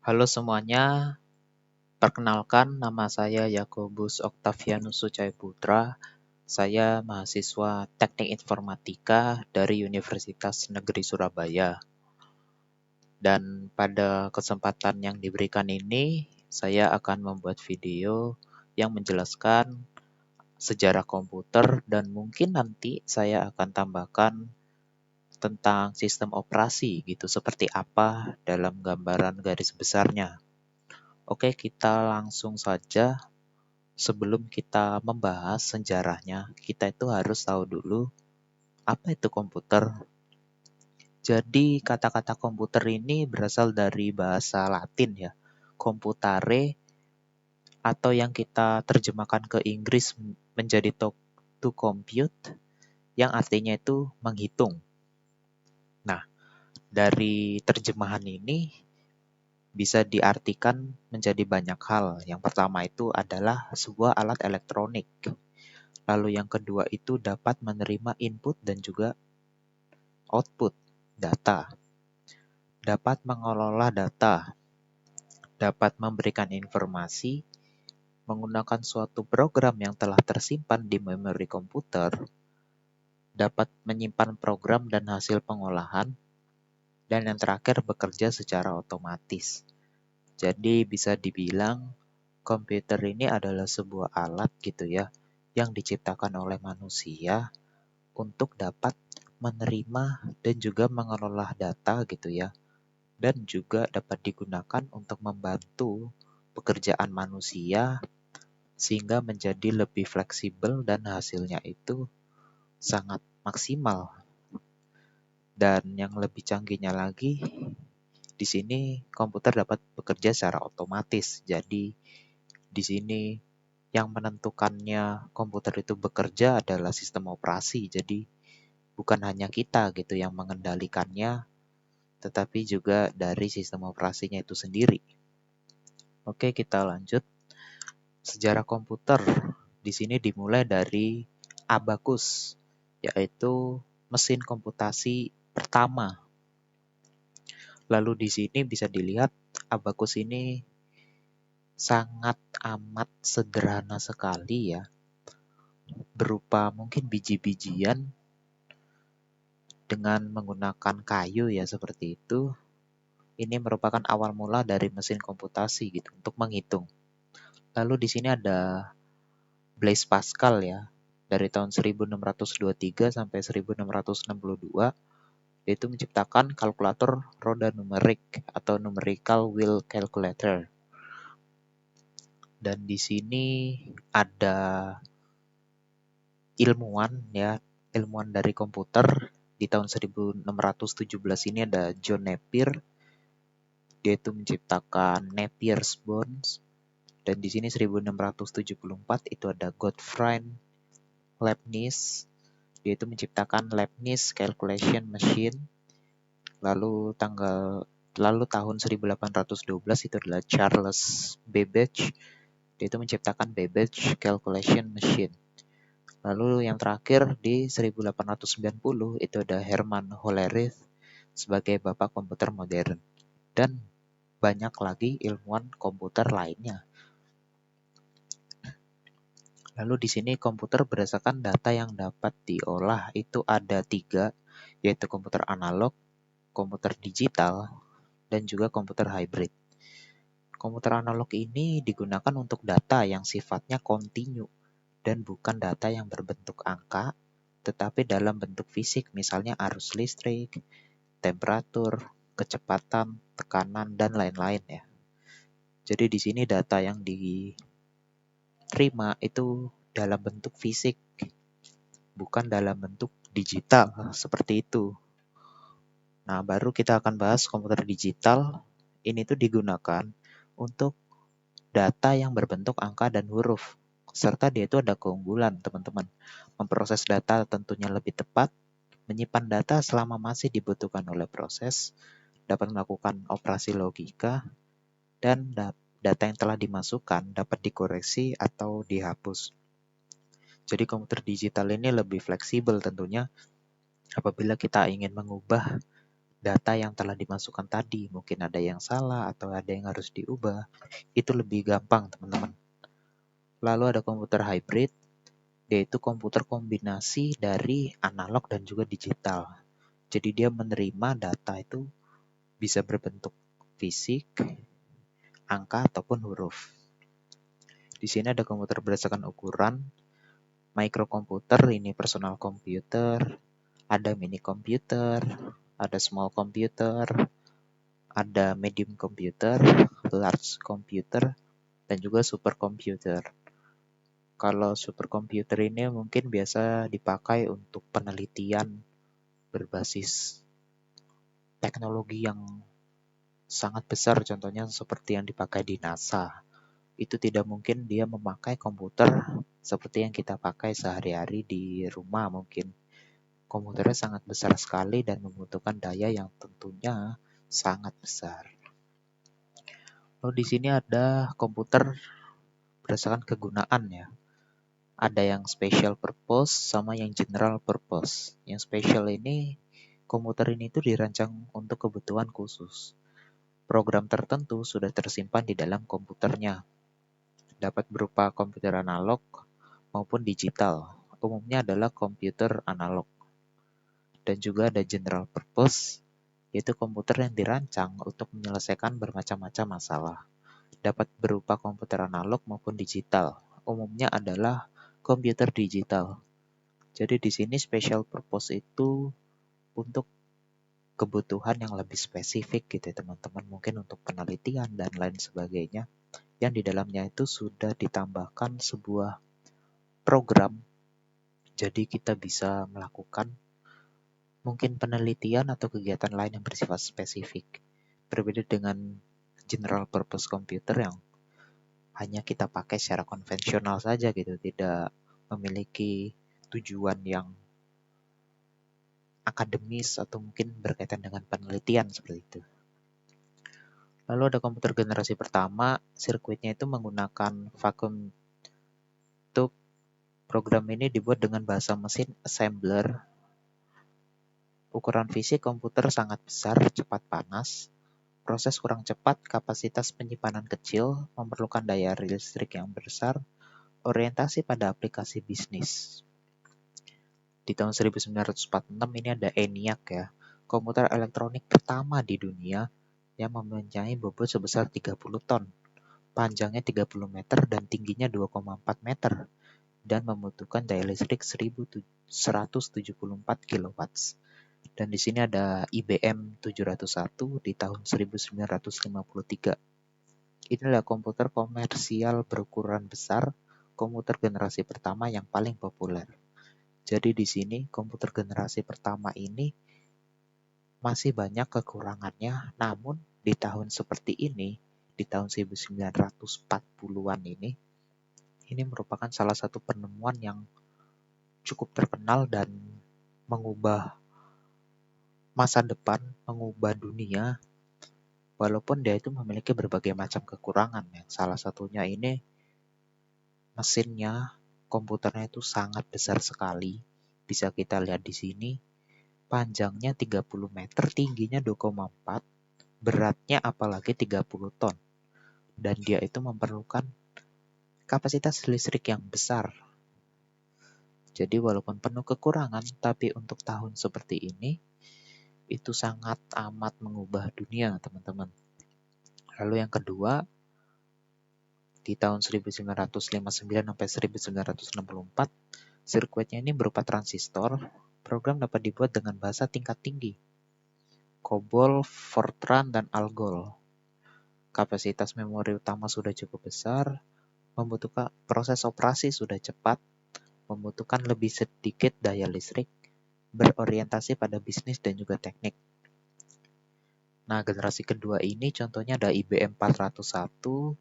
Halo semuanya, perkenalkan nama saya Yakobus Oktavianus Sucai Putra. Saya mahasiswa Teknik Informatika dari Universitas Negeri Surabaya. Dan pada kesempatan yang diberikan ini, saya akan membuat video yang menjelaskan sejarah komputer dan mungkin nanti saya akan tambahkan tentang sistem operasi gitu, seperti apa dalam gambaran garis besarnya. Oke, kita langsung saja. Sebelum kita membahas sejarahnya, kita itu harus tahu dulu apa itu komputer. Jadi kata-kata komputer ini berasal dari bahasa Latin ya, computare, atau yang kita terjemahkan ke Inggris menjadi to compute, yang artinya itu menghitung. Nah, dari terjemahan ini bisa diartikan menjadi banyak hal. Yang pertama itu adalah sebuah alat elektronik. Lalu yang kedua itu dapat menerima input dan juga output data. Dapat mengelola data. Dapat memberikan informasi menggunakan suatu program yang telah tersimpan di memori komputer. Dapat menyimpan program dan hasil pengolahan. Dan yang terakhir bekerja secara otomatis. Jadi bisa dibilang komputer ini adalah sebuah alat gitu ya, yang diciptakan oleh manusia untuk dapat menerima dan juga mengelola data gitu ya, dan juga dapat digunakan untuk membantu pekerjaan manusia sehingga menjadi lebih fleksibel dan hasilnya itu sangat maksimal. Dan yang lebih canggihnya lagi, di sini komputer dapat bekerja secara otomatis. Jadi di sini yang menentukannya komputer itu bekerja adalah sistem operasi. Jadi bukan hanya kita gitu yang mengendalikannya, tetapi juga dari sistem operasinya itu sendiri. Oke, kita lanjut. Sejarah komputer di sini dimulai dari abacus, yaitu mesin komputasi pertama. Lalu di sini bisa dilihat abacus ini sangat amat sederhana sekali ya, berupa mungkin biji-bijian dengan menggunakan kayu ya, seperti itu. Ini merupakan awal mula dari mesin komputasi gitu untuk menghitung. Lalu di sini ada Blaise Pascal ya, dari tahun 1623 sampai 1662, yaitu menciptakan kalkulator roda numerik atau numerical wheel calculator. Dan di sini ada ilmuwan dari komputer. Di tahun 1617 ini ada John Napier. Dia itu menciptakan Napier's Bones. Dan di sini 1674 itu ada Gottfried Leibniz. Dia itu menciptakan Leibniz Calculation Machine. Lalu tahun 1812 itu adalah Charles Babbage. Dia itu menciptakan Babbage Calculation Machine. Lalu yang terakhir di 1890 itu ada Hermann Hollerith sebagai bapak komputer modern. Dan banyak lagi ilmuwan komputer lainnya. Lalu di sini komputer berdasarkan data yang dapat diolah itu ada 3, yaitu komputer analog, komputer digital, dan juga komputer hybrid. Komputer analog ini digunakan untuk data yang sifatnya kontinu dan bukan data yang berbentuk angka, tetapi dalam bentuk fisik, misalnya arus listrik, temperatur, kecepatan, tekanan, dan lain-lain ya. Jadi di sini data yang diterima itu dalam bentuk fisik, bukan dalam bentuk digital, seperti itu. Nah, baru kita akan bahas komputer digital. Ini tuh digunakan untuk data yang berbentuk angka dan huruf. Serta dia itu ada keunggulan, teman-teman. Memproses data tentunya lebih tepat, menyimpan data selama masih dibutuhkan oleh proses, dapat melakukan operasi logika, dan data yang telah dimasukkan dapat dikoreksi atau dihapus. Jadi komputer digital ini lebih fleksibel tentunya apabila kita ingin mengubah data yang telah dimasukkan tadi. Mungkin ada yang salah atau ada yang harus diubah. Itu lebih gampang, teman-teman. Lalu ada komputer hybrid, yaitu komputer kombinasi dari analog dan juga digital. Jadi dia menerima data itu bisa berbentuk fisik, angka, ataupun huruf. Di sini ada komputer berdasarkan ukuran, microkomputer, ini personal computer, ada mini komputer, ada small computer, ada medium computer, large computer, dan juga supercomputer. Kalau supercomputer ini mungkin biasa dipakai untuk penelitian berbasis teknologi yang sangat besar, contohnya seperti yang dipakai di NASA. Itu tidak mungkin dia memakai komputer seperti yang kita pakai sehari-hari di rumah mungkin. Komputernya sangat besar sekali dan membutuhkan daya yang tentunya sangat besar. Lalu di sini ada komputer berdasarkan kegunaan ya. Ada yang special purpose sama yang general purpose. Yang special ini, komputer ini tuh dirancang untuk kebutuhan khusus. Program tertentu sudah tersimpan di dalam komputernya. Dapat berupa komputer analog maupun digital. Umumnya adalah komputer analog. Dan juga ada general purpose, yaitu komputer yang dirancang untuk menyelesaikan bermacam-macam masalah. Dapat berupa komputer analog maupun digital. Umumnya adalah komputer digital. Jadi di sini special purpose itu untuk kebutuhan yang lebih spesifik gitu ya teman-teman. Mungkin untuk penelitian dan lain sebagainya. Yang di dalamnya itu sudah ditambahkan sebuah program. Jadi kita bisa melakukan mungkin penelitian atau kegiatan lain yang bersifat spesifik. Berbeda dengan general purpose computer yang hanya kita pakai secara konvensional saja gitu, tidak memiliki tujuan yang akademis atau mungkin berkaitan dengan penelitian seperti itu. Lalu ada komputer generasi pertama, sirkuitnya itu menggunakan vacuum tube. Program ini dibuat dengan bahasa mesin assembler. Ukuran fisik komputer sangat besar, cepat panas. Proses kurang cepat, kapasitas penyimpanan kecil, memerlukan daya listrik yang besar, orientasi pada aplikasi bisnis. Di tahun 1946 ini ada ENIAC ya, komputer elektronik pertama di dunia yang mempunyai bobot sebesar 30 ton, panjangnya 30 meter dan tingginya 2,4 meter, dan membutuhkan daya listrik 1174 kW. Dan di sini ada IBM 701 di tahun 1953. Inilah komputer komersial berukuran besar, komputer generasi pertama yang paling populer. Jadi di sini komputer generasi pertama ini masih banyak kekurangannya, namun di tahun seperti ini, di tahun 1940-an ini merupakan salah satu penemuan yang cukup terkenal dan mengubah masa depan, mengubah dunia, walaupun dia itu memiliki berbagai macam kekurangan. Yang salah satunya ini mesinnya, komputernya itu sangat besar sekali. Bisa kita lihat di sini, panjangnya 30 meter, tingginya 2,4, beratnya apalagi 30 ton. Dan dia itu memerlukan kapasitas listrik yang besar. Jadi walaupun penuh kekurangan, tapi untuk tahun seperti ini, itu sangat amat mengubah dunia, teman-teman. Lalu yang kedua, di tahun 1959 sampai 1964, sirkuitnya ini berupa transistor. Program dapat dibuat dengan bahasa tingkat tinggi, COBOL, Fortran, dan ALGOL. Kapasitas memori utama sudah cukup besar, membutuhkan proses operasi sudah cepat, membutuhkan lebih sedikit daya listrik, berorientasi pada bisnis dan juga teknik. Nah, generasi kedua ini contohnya ada IBM 401,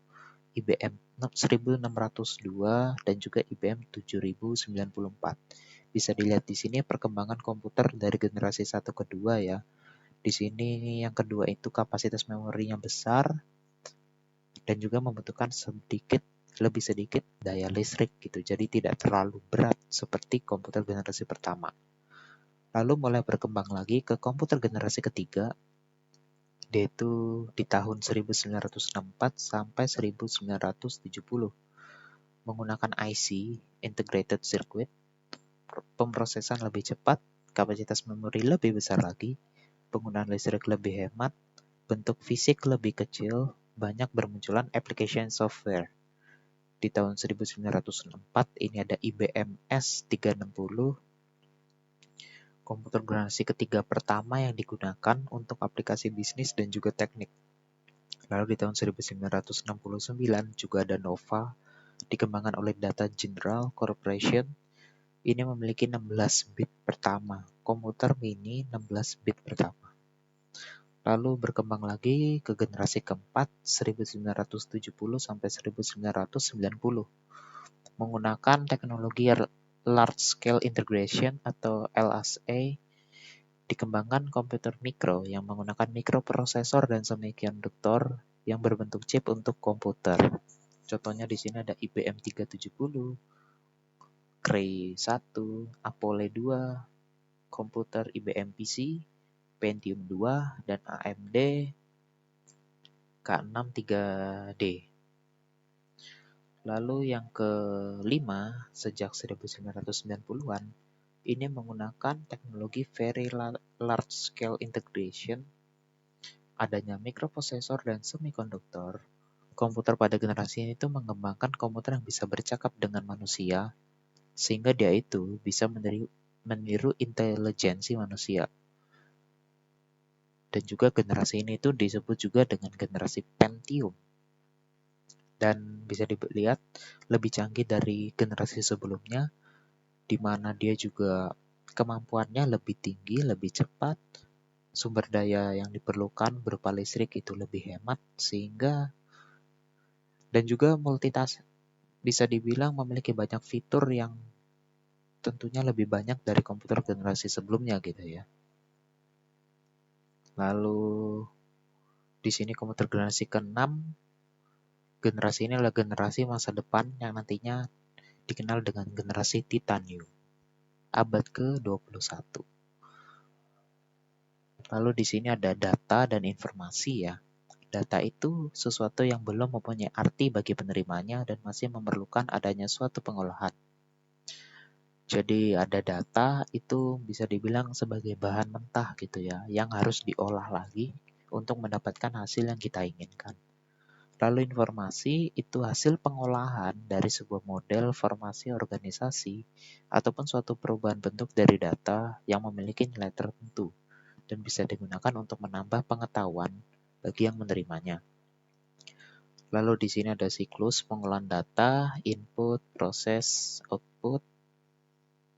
IBM 1602, dan juga IBM 7094. Bisa dilihat di sini perkembangan komputer dari generasi 1 ke 2 ya. Di sini yang kedua itu kapasitas memorinya besar dan juga membutuhkan lebih sedikit daya listrik gitu. Jadi tidak terlalu berat seperti komputer generasi pertama. Lalu mulai berkembang lagi ke komputer generasi ketiga, yaitu di tahun 1964 sampai 1970 menggunakan IC, Integrated Circuit, pemrosesan lebih cepat, kapasitas memori lebih besar lagi, penggunaan listrik lebih hemat, bentuk fisik lebih kecil, banyak bermunculan application software. Di tahun 1964 ini ada IBM S360, komputer generasi ketiga pertama yang digunakan untuk aplikasi bisnis dan juga teknik. Lalu di tahun 1969 juga ada Nova, dikembangkan oleh Data General Corporation. Ini memiliki 16 bit pertama, komputer mini 16 bit pertama. Lalu berkembang lagi ke generasi keempat 1970 sampai 1990 menggunakan teknologi Large Scale Integration atau LSA, dikembangkan komputer mikro yang menggunakan mikroprosesor dan semikonduktor yang berbentuk chip untuk komputer. Contohnya di sini ada IBM 370, Cray 1, Apollo 2, komputer IBM PC, Pentium 2, dan AMD K6 3D. Lalu yang kelima, sejak 1990-an, ini menggunakan teknologi Very Large Scale Integration, adanya mikroprosesor dan semikonduktor. Komputer pada generasi ini itu mengembangkan komputer yang bisa bercakap dengan manusia, sehingga dia itu bisa meniru intelijensi manusia. Dan juga generasi ini itu disebut juga dengan generasi Pentium. Dan bisa dilihat lebih canggih dari generasi sebelumnya, di mana dia juga kemampuannya lebih tinggi, lebih cepat, sumber daya yang diperlukan berupa listrik itu lebih hemat, sehingga dan juga multitask bisa dibilang memiliki banyak fitur yang tentunya lebih banyak dari komputer generasi sebelumnya gitu ya. Lalu di sini komputer generasi ke-6, generasi ini adalah generasi masa depan yang nantinya dikenal dengan generasi Titanium, abad ke-21. Lalu di sini ada data dan informasi ya. Data itu sesuatu yang belum mempunyai arti bagi penerimanya dan masih memerlukan adanya suatu pengolahan. Jadi ada data itu bisa dibilang sebagai bahan mentah gitu ya, yang harus diolah lagi untuk mendapatkan hasil yang kita inginkan. Lalu informasi itu hasil pengolahan dari sebuah model formasi organisasi ataupun suatu perubahan bentuk dari data yang memiliki nilai tertentu dan bisa digunakan untuk menambah pengetahuan bagi yang menerimanya. Lalu di sini ada siklus pengolahan data, input, proses, output.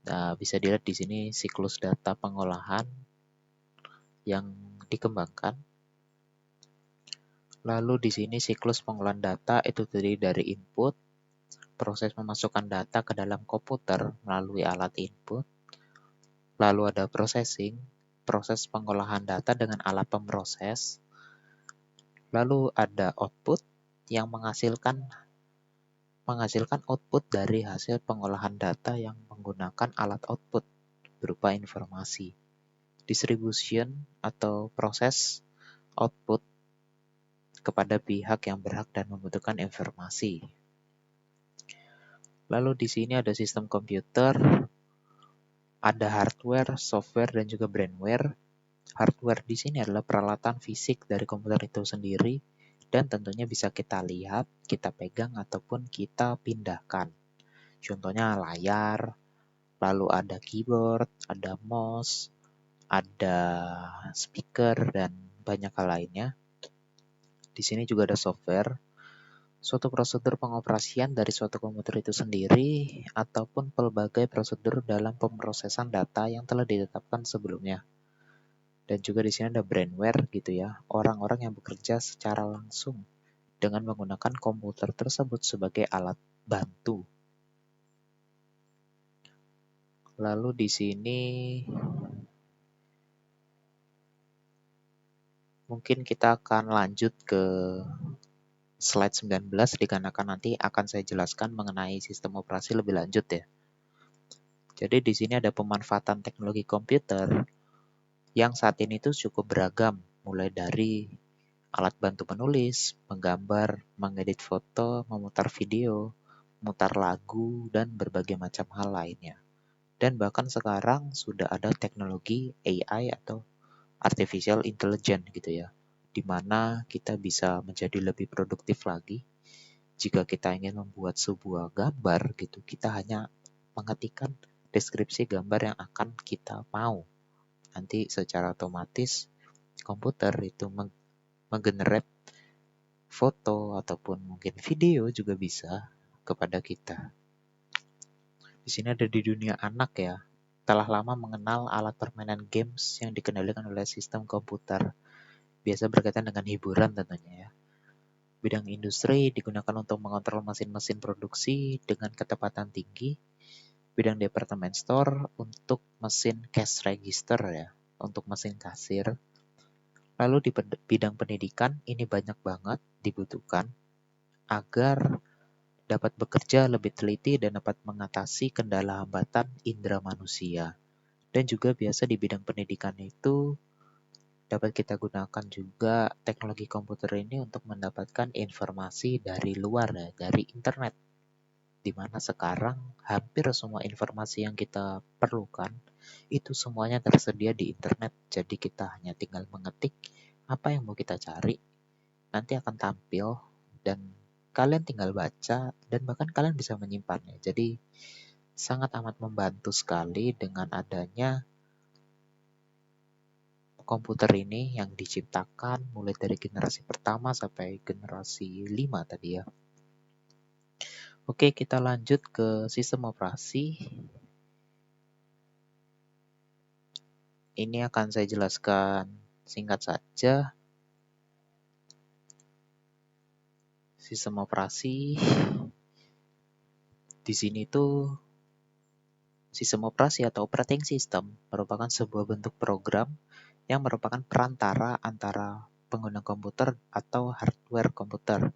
Nah, bisa dilihat di sini siklus data pengolahan yang dikembangkan. Lalu di sini siklus pengolahan data itu terdiri dari input, proses memasukkan data ke dalam komputer melalui alat input. Lalu ada processing, proses pengolahan data dengan alat pemroses. Lalu ada output yang menghasilkan output dari hasil pengolahan data yang menggunakan alat output berupa informasi. Distribution atau proses output kepada pihak yang berhak dan membutuhkan informasi. Lalu di sini ada sistem komputer, ada hardware, software, dan juga brainware. Hardware di sini adalah peralatan fisik dari komputer itu sendiri dan tentunya bisa kita lihat, kita pegang, ataupun kita pindahkan. Contohnya layar, lalu ada keyboard, ada mouse, ada speaker, dan banyak hal lainnya. Di sini juga ada software, suatu prosedur pengoperasian dari suatu komputer itu sendiri, ataupun pelbagai prosedur dalam pemrosesan data yang telah ditetapkan sebelumnya. Dan juga di sini ada brainware gitu ya, orang-orang yang bekerja secara langsung dengan menggunakan komputer tersebut sebagai alat bantu. Lalu di sini mungkin kita akan lanjut ke slide 19 dikarenakan nanti akan saya jelaskan mengenai sistem operasi lebih lanjut ya. Jadi di sini ada pemanfaatan teknologi komputer yang saat ini tuh cukup beragam, mulai dari alat bantu menulis, menggambar, mengedit foto, memutar video, memutar lagu, dan berbagai macam hal lainnya. Dan bahkan sekarang sudah ada teknologi AI atau Artificial Intelligence gitu ya, di mana kita bisa menjadi lebih produktif lagi. Jika kita ingin membuat sebuah gambar gitu, kita hanya mengetikkan deskripsi gambar yang akan kita mau. Nanti secara otomatis komputer itu menggenerate foto ataupun mungkin video juga bisa kepada kita. Di sini ada di dunia anak ya. Telah lama mengenal alat permainan games yang dikendalikan oleh sistem komputer. Biasa berkaitan dengan hiburan tentunya ya. Bidang industri digunakan untuk mengontrol mesin-mesin produksi dengan ketepatan tinggi. Bidang department store untuk mesin cash register ya, untuk mesin kasir. Lalu di bidang pendidikan ini banyak banget dibutuhkan agar dapat bekerja lebih teliti dan dapat mengatasi kendala hambatan indera manusia. Dan juga biasa di bidang pendidikan itu dapat kita gunakan juga teknologi komputer ini untuk mendapatkan informasi dari luar ya, dari internet. Di mana sekarang hampir semua informasi yang kita perlukan itu semuanya tersedia di internet. Jadi kita hanya tinggal mengetik apa yang mau kita cari, nanti akan tampil dan kalian tinggal baca dan bahkan kalian bisa menyimpannya. Jadi sangat amat membantu sekali dengan adanya komputer ini yang diciptakan mulai dari generasi pertama sampai generasi 5 tadi ya. Oke, kita lanjut ke sistem operasi. Ini akan saya jelaskan singkat saja. Sistem operasi di sini tuh sistem operasi atau operating system merupakan sebuah bentuk program yang merupakan perantara antara pengguna komputer atau hardware komputer.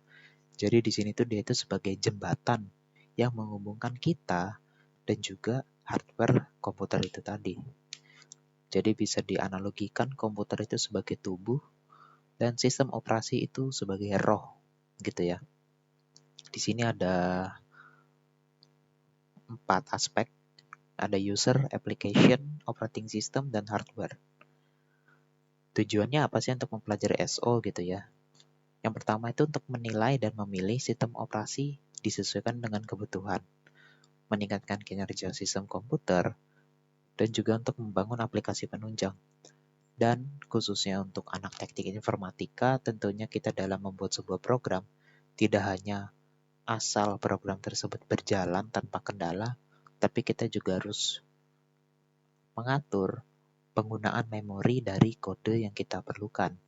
Jadi di sini tuh dia itu sebagai jembatan yang menghubungkan kita dan juga hardware komputer itu tadi. Jadi bisa dianalogikan komputer itu sebagai tubuh dan sistem operasi itu sebagai roh, gitu ya. Di sini ada 4 aspek. Ada user, application, operating system, dan hardware. Tujuannya apa sih untuk mempelajari SO gitu ya? Yang pertama itu untuk menilai dan memilih sistem operasi disesuaikan dengan kebutuhan, meningkatkan kinerja sistem komputer, dan juga untuk membangun aplikasi penunjang. Dan khususnya untuk anak teknik informatika, tentunya kita dalam membuat sebuah program, tidak hanya asal program tersebut berjalan tanpa kendala, tapi kita juga harus mengatur penggunaan memori dari kode yang kita perlukan.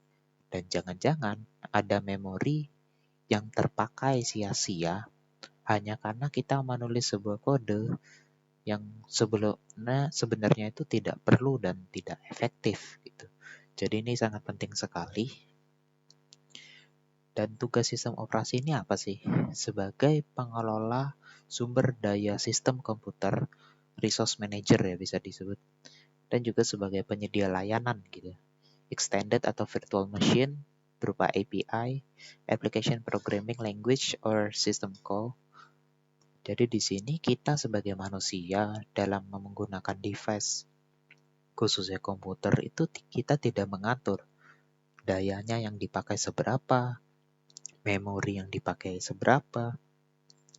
Dan jangan-jangan ada memori yang terpakai sia-sia hanya karena kita menulis sebuah kode yang sebenarnya itu tidak perlu dan tidak efektif gitu. Jadi ini sangat penting sekali. Dan tugas sistem operasi ini apa sih? Sebagai pengelola sumber daya sistem komputer, resource manager ya bisa disebut, dan juga sebagai penyedia layanan gitu. Extended atau virtual machine berupa API, application programming language or system call. Jadi di sini kita sebagai manusia dalam menggunakan device khususnya komputer itu kita tidak mengatur dayanya yang dipakai seberapa, memori yang dipakai seberapa.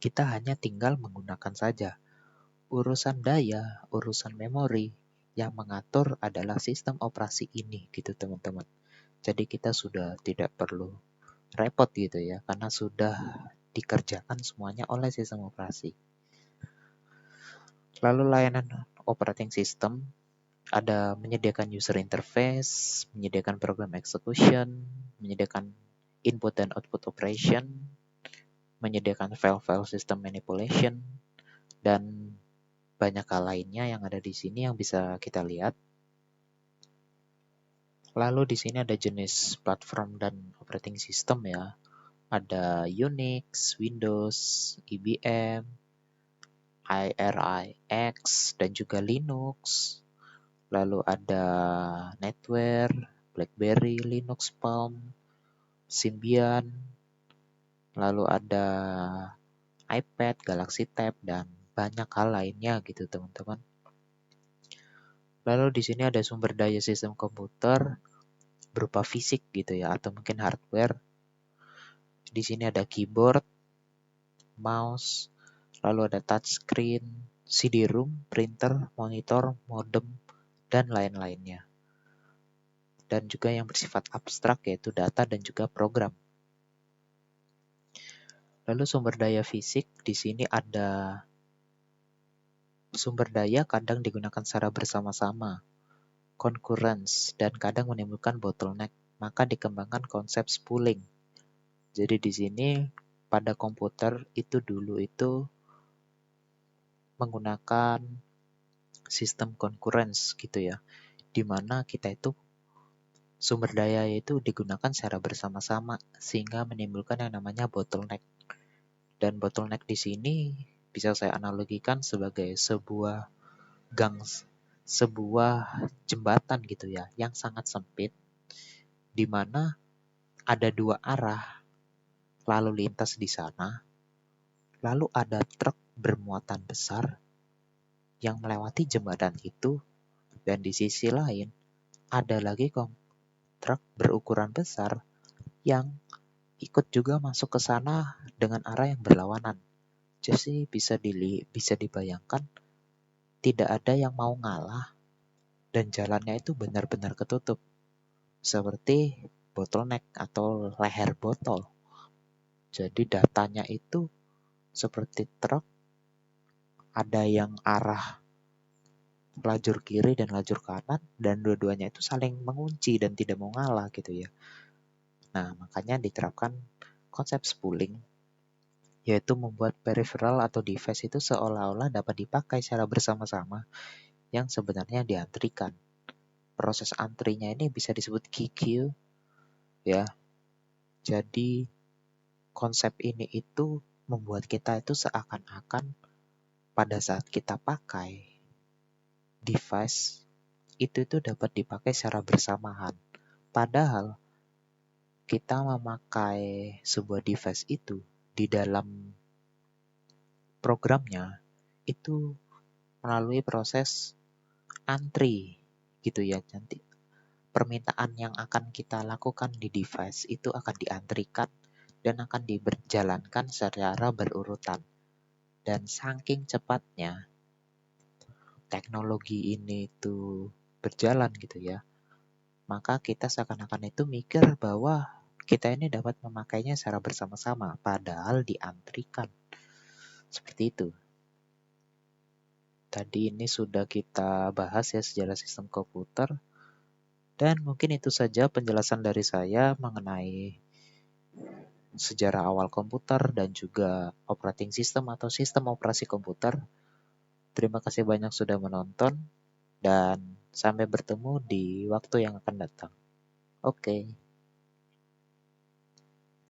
Kita hanya tinggal menggunakan saja. Urusan daya, urusan memori yang mengatur adalah sistem operasi ini gitu teman-teman. Jadi kita sudah tidak perlu repot gitu ya, karena sudah dikerjakan semuanya oleh sistem operasi. Lalu layanan operating system ada menyediakan user interface, menyediakan program execution, menyediakan input dan output operation, menyediakan file-file system manipulation, dan banyak hal lainnya yang ada di sini yang bisa kita lihat. Lalu di sini ada jenis platform dan operating system ya. Ada Unix, Windows, IBM, IRIX, dan juga Linux. Lalu ada NetWare, BlackBerry, Linux Palm, Symbian. Lalu ada iPad, Galaxy Tab, dan banyak hal lainnya gitu teman-teman. Lalu di sini ada sumber daya sistem komputer berupa fisik gitu ya, atau mungkin hardware. Di sini ada keyboard, mouse, lalu ada touchscreen, CD-ROM, printer, monitor, modem, dan lain-lainnya. Dan juga yang bersifat abstrak yaitu data dan juga program. Lalu sumber daya fisik, di sini ada sumber daya kadang digunakan secara bersama-sama, concurrence, dan kadang menimbulkan bottleneck. Maka dikembangkan konsep spooling. Jadi di sini pada komputer itu dulu itu menggunakan sistem concurrence gitu ya, di mana kita itu sumber daya itu digunakan secara bersama-sama sehingga menimbulkan yang namanya bottleneck. Dan bottleneck di sini bisa saya analogikan sebagai sebuah gang, sebuah jembatan gitu ya, yang sangat sempit, di mana ada dua arah lalu lintas di sana, lalu ada truk bermuatan besar yang melewati jembatan itu, dan di sisi lain ada lagi truk berukuran besar yang ikut juga masuk ke sana dengan arah yang berlawanan. Jadi bisa dibayangkan tidak ada yang mau ngalah dan jalannya itu benar-benar ketutup. Seperti bottleneck atau leher botol. Jadi datanya itu seperti truk, ada yang arah lajur kiri dan lajur kanan, dan dua-duanya itu saling mengunci dan tidak mau ngalah gitu ya. Nah, makanya diterapkan konsep spooling, yaitu membuat peripheral atau device itu seolah-olah dapat dipakai secara bersama-sama yang sebenarnya diantrikan. Proses antrinya ini bisa disebut QQ ya. Jadi konsep ini itu membuat kita itu seakan-akan pada saat kita pakai device itu dapat dipakai secara bersamaan. Padahal kita memakai sebuah device itu di dalam programnya itu melalui proses antri gitu ya. Nanti permintaan yang akan kita lakukan di device itu akan diantrikan dan akan diberjalankan secara berurutan. Dan saking cepatnya teknologi ini itu berjalan gitu ya, maka kita seakan-akan itu mikir bahwa kita ini dapat memakainya secara bersama-sama, padahal diantrikan. Seperti itu. Tadi ini sudah kita bahas ya sejarah sistem komputer. Dan mungkin itu saja penjelasan dari saya mengenai sejarah awal komputer dan juga operating system atau sistem operasi komputer. Terima kasih banyak sudah menonton dan sampai bertemu di waktu yang akan datang. Oke.